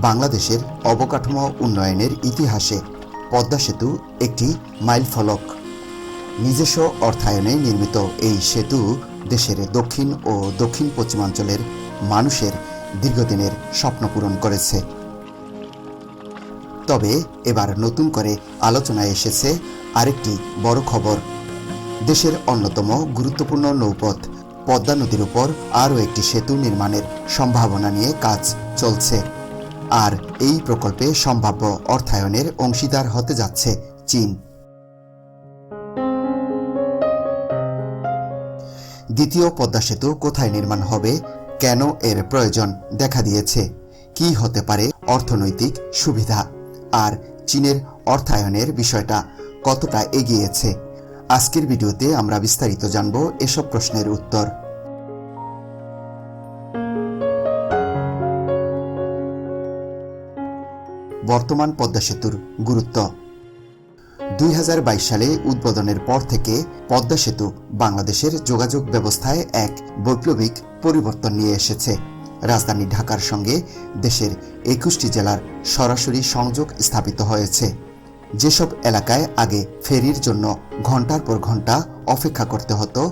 বাংলাদেশের অবকাঠামো উন্নয়নের ইতিহাসে পদ্মা সেতু একটি মাইলফলক। নিজস্ব অর্থায়নে নির্মিত এই সেতু দেশের দক্ষিণ ও দক্ষিণ পশ্চিমাঞ্চলের মানুষের দীর্ঘদিনের স্বপ্ন পূরণ করেছে। তবে এবার নতুন করে আলোচনায় এসেছে আরেকটি বড় খবর। দেশের অন্যতম গুরুত্বপূর্ণ নৌপথ পদ্মা নদীর উপর আরও একটি সেতু নির্মাণের সম্ভাবনা নিয়ে কাজ চলছে। আর এই প্রকল্পে সম্ভাব্য অর্থায়নের অংশীদার হতে যাচ্ছে চীন। দ্বিতীয় পদ্মা সেতু কোথায় নির্মাণ হবে, কেন এর প্রয়োজন দেখা দিয়েছে, কি হতে পারে অর্থনৈতিক সুবিধা, আর চীনের অর্থায়নের বিষয়টা কতটা এগিয়েছে, আজকের ভিডিওতে আমরা বিস্তারিত জানব এসব প্রশ্নের উত্তর। বর্তমান পদ্মা সেতুর গুরুত্ব। 2022 সালে উদ্বোধনের পর থেকে পদ্মা সেতু বাংলাদেশের যোগাযোগ ব্যবস্থায় এক বৈপ্লবিক পরিবর্তন নিয়ে এসেছে। রাজধানী ঢাকার সঙ্গে দেশের 21টি জেলার সরাসরি সংযোগ স্থাপিত হয়েছে। যেসব এলাকায় আগে ফেরির জন্য ঘন্টার পর ঘন্টা অপেক্ষা করতে হতো,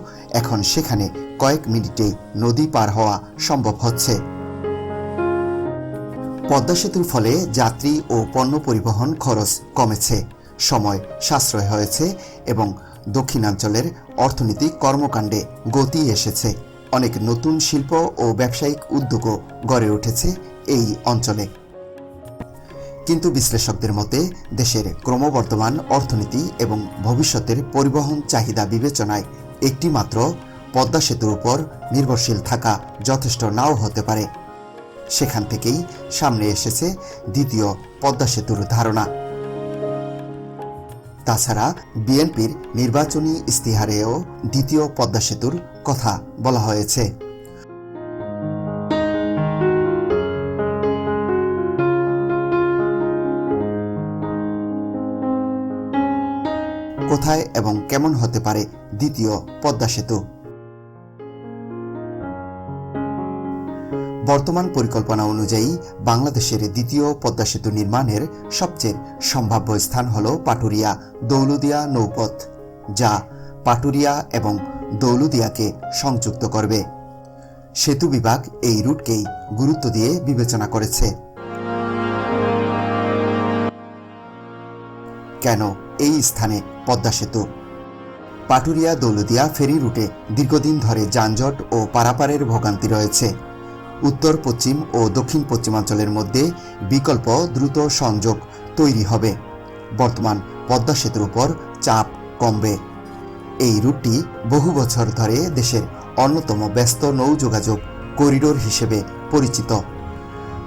এখন সেখানে কয়েক মিনিটেই নদী পার হওয়া সম্ভব হচ্ছে। পদ্মা সেতুর ফলে যাত্রী ও পণ্য পরিবহন খরচ কমেছে, সময় সাশ্রয় হয়েছে এবং দক্ষিণাঞ্চলের অর্থনৈতিক কর্মকাণ্ডে গতি এসেছে। অনেক নতুন শিল্প ও ব্যবসায়িক উদ্যোগও গড়ে উঠেছে এই অঞ্চলে। কিন্তু বিশ্লেষকদের মতে দেশের ক্রমবর্ধমান অর্থনীতি এবং ভবিষ্যতের পরিবহন চাহিদা বিবেচনায় একটি মাত্র পদ্মা সেতুর উপর নির্ভরশীল থাকা যথেষ্ট নাও হতে পারে। সেখান থেকেই সামনে এসেছে দ্বিতীয় পদ্মা সেতুর ধারণা। তাছাড়া বিএনপির নির্বাচনী ইস্তিহারেও দ্বিতীয় পদ্মা সেতুর কথা বলা হয়েছে। কোথায় এবং কেমন হতে পারে দ্বিতীয় পদ্মা সেতু? বর্তমান পরিকল্পনা অনুযায়ী বাংলাদেশের দ্বিতীয় পদ্মা সেতু নির্মাণের সবচেয়ে সম্ভাব্য স্থান হল পাটুরিয়া দৌলুদিয়া নৌপথ, যা পাটুরিয়া এবং দৌলুদিয়াকে সংযুক্ত করবে। সেতু বিভাগ এই রুটকেই গুরুত্ব দিয়ে বিবেচনা করেছে। কেন এই স্থানে পদ্মা সেতু? পাটুরিয়া দৌলুদিয়া ফেরি রুটে দীর্ঘদিন ধরে যানজট ও পারাপারের ভোগান্তি রয়েছে। উত্তর পশ্চিম ও দক্ষিণ পশ্চিমাঞ্চলের মধ্যে বিকল্প দ্রুত সংযোগ তৈরি হবে। বর্তমান পদ্মা সেতুর উপর চাপ কমবে। এই রুটটি বহু বছর ধরে দেশের অন্যতম ব্যস্ত নৌ যোগাযোগ করিডোর হিসেবে পরিচিত।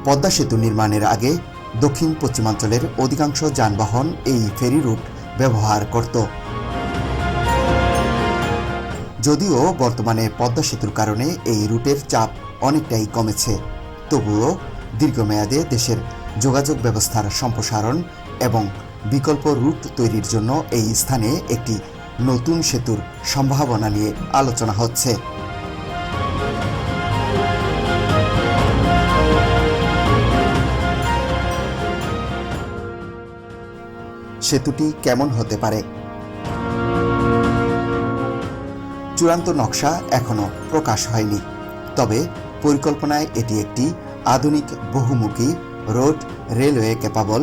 পদ্মা সেতু নির্মাণের আগে দক্ষিণ পশ্চিমাঞ্চলের অধিকাংশ যানবাহন এই ফেরি রুট ব্যবহার করত। যদিও বর্তমানে পদ্মা সেতুর কারণে এই রুটের চাপ অনেকটাই কমেছে, তবুও দীর্ঘমেয়াদে দেশের যোগাযোগ ব্যবস্থার সম্প্রসারণ এবং বিকল্প রুট তৈরির জন্য এই স্থানে একটি নতুন সেতুর সম্ভাবনা নিয়ে আলোচনা হচ্ছে। সেতুটি কেমন হতে পারে? চূড়ান্ত নকশা এখনো প্রকাশ হয়নি, তবে পরিকল্পনায় এটি একটি আধুনিক বহুমুখী রোড রেলওয়ে ক্যাপাবল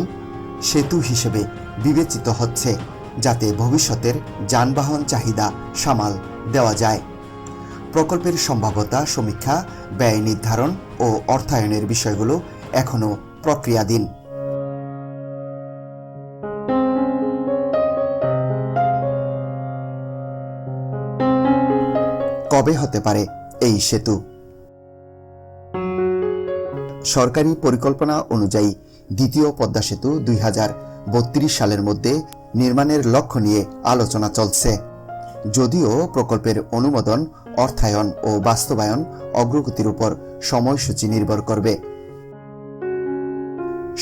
সেতু হিসেবে বিবেচিত হচ্ছে, যাতে ভবিষ্যতের যানবাহন চাহিদা সামাল দেওয়া যায়। প্রকল্পের সম্ভাব্যতা সমীক্ষা, ব্যয় নির্ধারণ ও অর্থায়নের বিষয়গুলো এখনও প্রক্রিয়াধীন। কবে হতে পারে এই সেতু? সরকারি পরিকল্পনা অনুযায়ী দ্বিতীয় পদ্মা সেতু 2032 সালের মধ্যে নির্মাণের লক্ষ্য নিয়ে আলোচনা চলছে। যদিও প্রকল্পের অনুমোদন, অর্থায়ন ও বাস্তবায়ন অগ্রগতির উপর সময়সূচি নির্ভর করবে।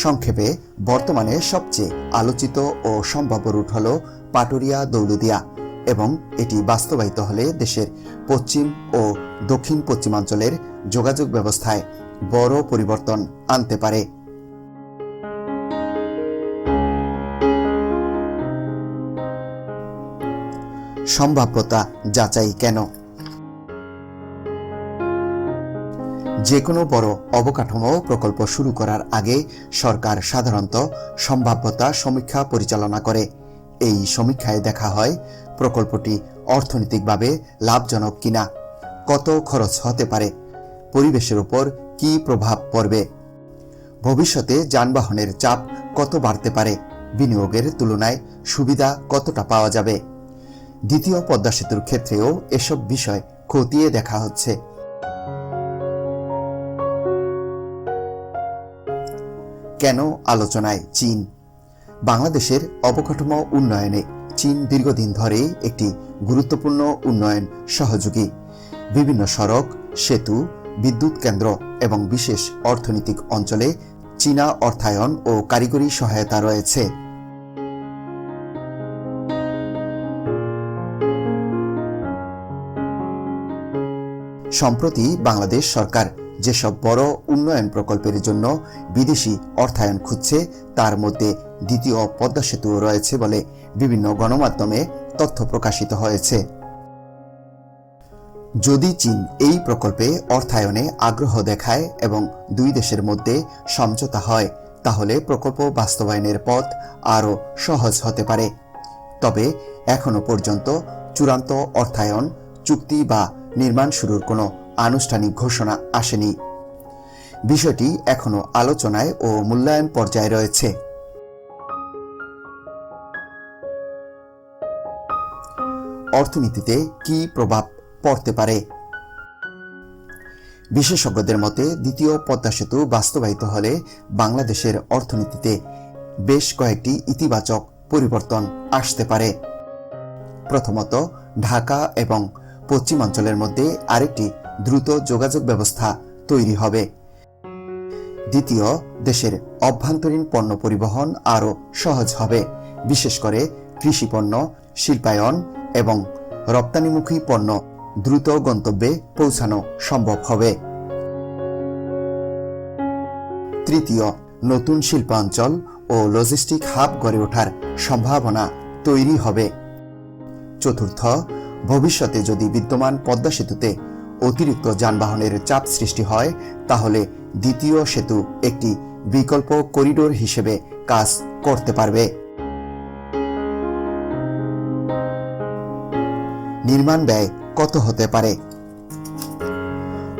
সংক্ষেপে বর্তমানে সবচেয়ে আলোচিত ও সম্ভাব্য রুট হল পাটুরিয়া দৌলুদিয়া, এবং এটি বাস্তবায়িত হলে দেশের পশ্চিম ও দক্ষিণ পশ্চিমাঞ্চলের যোগাযোগ ব্যবস্থায় বড় পরিবর্তন আনতে পারে। সম্ভাব্যতা যাচাই কেন? যে কোনো বড় অবকাঠামো প্রকল্প শুরু করার আগে সরকার সাধারণত সম্ভাব্যতা সমীক্ষা পরিচালনা করে। এই সমীক্ষায় দেখা হয় প্রকল্পটি অর্থনৈতিকভাবে লাভজনক কিনা, কত খরচ হতে পারে, পরিবেশের উপর কী প্রভাব পড়বে, ভবিষ্যতে যানবাহনের চাপ কত বাড়তে পারে, বিনিয়োগের তুলনায় সুবিধা কতটা পাওয়া যাবে। দ্বিতীয় পদ্মা সেতুর ক্ষেত্রেও এসব বিষয় খতিয়ে দেখা হচ্ছে। কেন আলোচনায় চীন? বাংলাদেশের অবকাঠামো উন্নয়নে চীন দীর্ঘদিন ধরেই একটি গুরুত্বপূর্ণ উন্নয়ন সহযোগী। বিভিন্ন সড়ক, সেতু, বিদ্যুৎ কেন্দ্র এবং বিশেষ অর্থনৈতিক অঞ্চলে চীনা অর্থায়ন ও কারিগরি সহায়তা রয়েছে। সম্প্রতি বাংলাদেশ সরকার যেসব বড় উন্নয়ন প্রকল্পের জন্য বিদেশি অর্থায়ন খুঁজছে তার মধ্যে দ্বিতীয় পদ্মা সেতুও রয়েছে বলে বিভিন্ন গণমাধ্যমে তথ্য প্রকাশিত হয়েছে। যদি চীন এই প্রকল্পে অর্থায়নে আগ্রহ দেখায় এবং দুই দেশের মধ্যে সমঝোতা হয় তাহলে প্রকল্প বাস্তবায়নের পথ আরও সহজ হতে পারে। তবে এখনো পর্যন্ত চূড়ান্ত অর্থায়ন চুক্তি বা নির্মাণ শুরুর কোনো আনুষ্ঠানিক ঘোষণা আসেনি। বিষয়টি এখনো আলোচনায় ও মূল্যায়ন পর্যায়ে রয়েছে। অর্থনীতিতে কী প্রভাব পড়তে পারে? বিশেষজ্ঞদের মতে দ্বিতীয় পদ্মা সেতু বাস্তবায়িত হলে বাংলাদেশের অর্থনীতিতে বেশ কয়েকটি ইতিবাচক পরিবর্তন আসতে পারে। প্রথমত, ঢাকা এবং পশ্চিমাঞ্চলের মধ্যে আরেকটি দ্রুত যোগাযোগ ব্যবস্থা তৈরি হবে। দ্বিতীয়, দেশের অভ্যন্তরীণ পণ্য পরিবহন আরও সহজ হবে, বিশেষ করে কৃষিপণ্য, শিল্পায়ন এবং রপ্তানিমুখী পণ্য দ্রুত গন্তব্যে পৌঁছানো সম্ভব হবে। তৃতীয়, নতুন শিল্পাঞ্চল ও লজিস্টিক হাব গড়ে ওঠার সম্ভাবনা তৈরি হবে। চতুর্থ, ভবিষ্যতে যদি বিদ্যমান পদ্মা সেতুতে অতিরিক্ত যানবাহনের চাপ সৃষ্টি হয় তাহলে দ্বিতীয় সেতু একটি বিকল্প করিডোর হিসেবে কাজ করতে পারবে। নির্মাণ ব্যয় কত হতে পারে?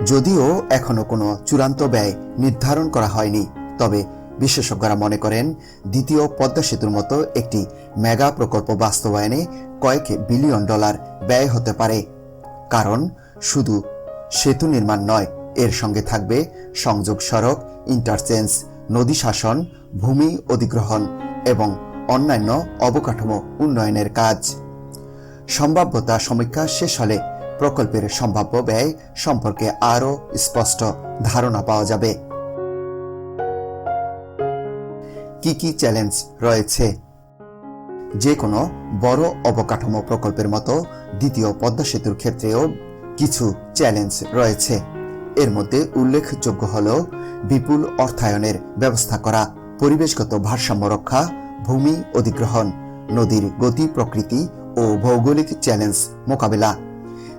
যদিও এখনো কোনো চূড়ান্ত ব্যয় নির্ধারণ করা হয়নি, তবে বিশেষজ্ঞরা মনে করেন দ্বিতীয় পদ্মা সেতুর মতো একটি মেগা প্রকল্প বাস্তবায়নে কয়েক বিলিয়ন ডলার ব্যয় হতে পারে। কারণ শুধু সেতু নির্মাণ নয়, এর সঙ্গে থাকবে সংযোগ সড়ক, ইন্টারচেঞ্জ, নদী শাসন, ভূমি অধিগ্রহণ এবং অন্যান্য অবকাঠামো উন্নয়নের কাজ। সম্ভাব্যতা সমীক্ষা শেষ হলে প্রকল্পের সম্ভাব্য ব্যয় সম্পর্কে আরও স্পষ্ট ধারণা পাওয়া যাবে। কি কি চ্যালেঞ্জ রয়েছে? যে কোনো বড় অবকাঠামো প্রকল্পের মতো দ্বিতীয় পদ্মা সেতুর ক্ষেত্রেও কিছু চ্যালেঞ্জ রয়েছে। এর মধ্যে উল্লেখযোগ্য হল বিপুল অর্থায়নের ব্যবস্থা করা, পরিবেশগত ভারসাম্য রক্ষা, ভূমি অধিগ্রহণ, নদীর গতি প্রকৃতি ও ভৌগোলিক চ্যালেঞ্জ মোকাবেলা,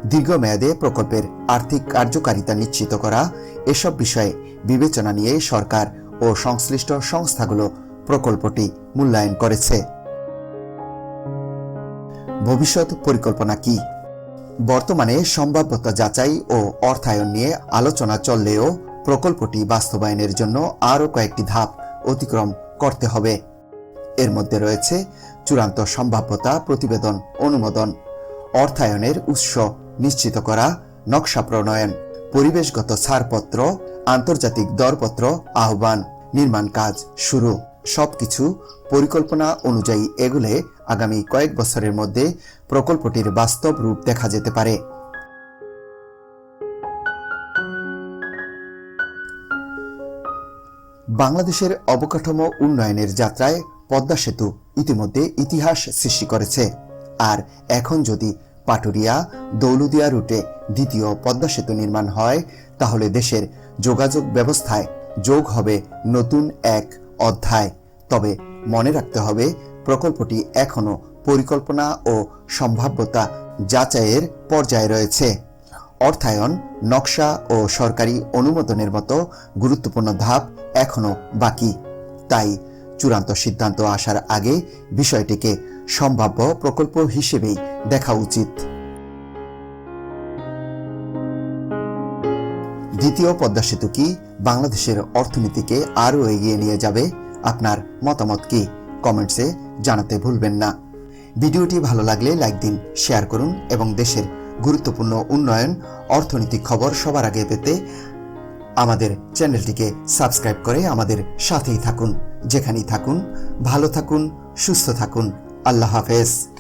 দীর্ঘমেয়াদে প্রকল্পের আর্থিক কার্যকারিতা নিশ্চিত করা। এসব বিষয়ে বিবেচনা নিয়ে সরকার ও সংশ্লিষ্ট সংস্থাগুলো প্রকল্পটি মূল্যায়ন করেছে। ভবিষ্যৎ পরিকল্পনা কি? বর্তমানে সম্ভাব্যতা যাচাই ও অর্থায়ন নিয়ে আলোচনা চললেও প্রকল্পটি বাস্তবায়নের জন্য আরও কয়েকটি ধাপ অতিক্রম করতে হবে। এর মধ্যে রয়েছে চূড়ান্ত সম্ভাব্যতা প্রতিবেদন অনুমোদন, অর্থায়নের উৎস নিশ্চিত করা, নকশা প্রণয়ন, পরিবেশগত ছাড়পত্র, আন্তর্জাতিক দরপত্র আহ্বান, নির্মাণ কাজ শুরু। সবকিছু পরিকল্পনা অনুযায়ী এগুলে আগামী কয়েক বছরের মধ্যে প্রকল্পটির বাস্তব রূপ দেখা যেতে পারে। বাংলাদেশের অবকাঠামো উন্নয়নের যাত্রায় পদ্মা সেতু ইতিমধ্যে ইতিহাস সৃষ্টি করেছে। আর এখন যদি পাটুরিয়া দৌলুদিয়া রুটে দ্বিতীয় পদ্মা সেতু নির্মাণ হয় তাহলে দেশের যোগাযোগ ব্যবস্থায় যোগ হবে নতুন এক অধ্যায়। তবে মনে রাখতে হবে প্রকল্পটি এখনো পরিকল্পনা ও সম্ভাব্যতা যাচাইয়ের পর্যায়ে রয়েছে। অর্থায়ন, নকশা ও সরকারি অনুমোদনের মতো গুরুত্বপূর্ণ ধাপ এখনও বাকি। তাই চূড়ান্ত সিদ্ধান্ত আসার আগে বিষয়টিকে সম্ভাব্য প্রকল্প হিসেবেই দেখা উচিত। দ্বিতীয় পদ্মা সেতু কি বাংলাদেশের অর্থনীতিকে আরও এগিয়ে নিয়ে যাবে? আপনার মতামত কি? কমেন্টসে জানাতে ভুলবেন না। ভিডিওটি ভালো লাগলে লাইক দিন, শেয়ার করুন এবং দেশের গুরুত্বপূর্ণ উন্নয়ন, অর্থনৈতিক খবর সবার আগে পেতে আমাদের চ্যানেলটিকে সাবস্ক্রাইব করে আমাদের সাথেই থাকুন। যেখানেই থাকুন, ভালো থাকুন, সুস্থ থাকুন। আল্লাহ হাফেজ।